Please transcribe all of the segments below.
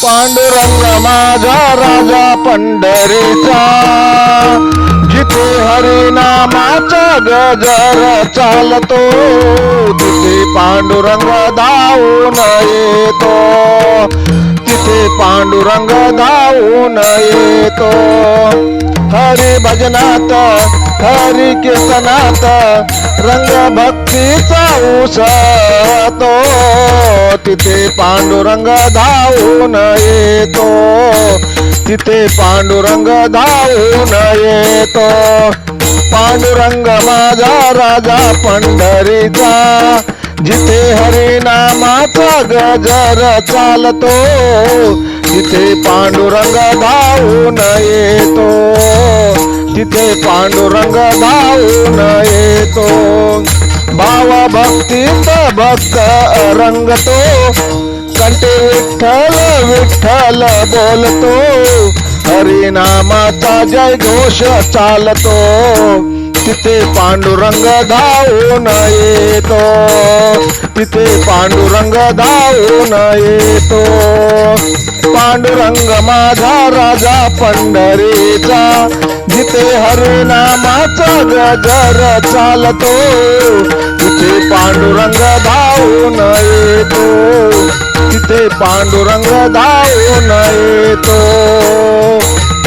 पांडुरंग माझा राजा पंढरीचा, जिथे हरिनामाचा गजर चालतो, तिथे पांडुरंग धावून येतो, तिथे पांडुरंग धावून येतो. हरी भजनात हरी कीर्तनात रंग भक्तीचा उसळतो, तिथे पांडुरंग धावून येतो, तिथे पांडुरंग धावून येतो. पांडुरंग माझा राजा पंढरीचा, जिथे हरिनामाचा गजर चालतो, तिथे पांडुरंग धावून येतो, तिथे पांडुरंग धावून येतो. भाव भक्तीत भक्त रंगतो, कंठी विठ्ठल विठ्ठल बोलतो, हरिनामाचा जय घोष चालतो, तिथे पांडुरंग धावून येतो, तिथे पांडुरंग धावून येतो. पांडुरंग माझा राजा पंढरीचा, जिथे हरिनामाचा गजर चालतो, तिथे पांडुरंग धावून येतो, तिथे पांडुरंग धावून येतो.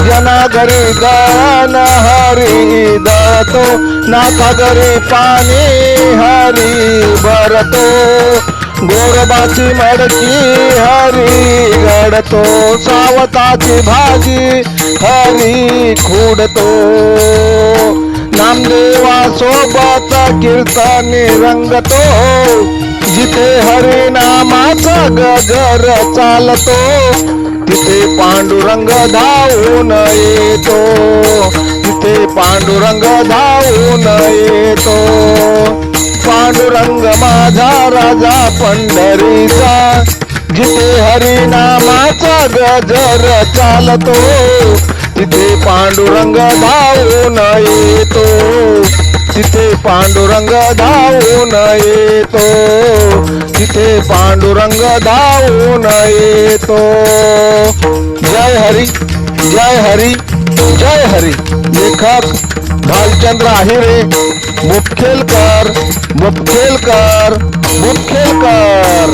जना घरी गाण हरी दळतो, नाका घरी पाणी हरी भरतो, गोरबाची मडकी हरी घडतो, सावताची भाजी हरी खुडतो. नामदेवा सोबत कीर्तनी रंगतो, जिथे हरिनामाचा गजर चालतो, तिथे पांडुरंग धावून येतो, तिथे पांडुरंग धावून येतो. पांडुरंग माझा राजा पंढरीचा, जिथे हरिनामाचा गजर चालतो, तिथे पांडुरंग धावून येतो, तिथे पांडुरंग धावून येतो, तिथे पांडुरंग धावून येतो. जय हरी जय हरी जय हरी. लेखक भालचंद्र आहिरे, मुपखेलकर मुपखेलकर मुपखेलकर.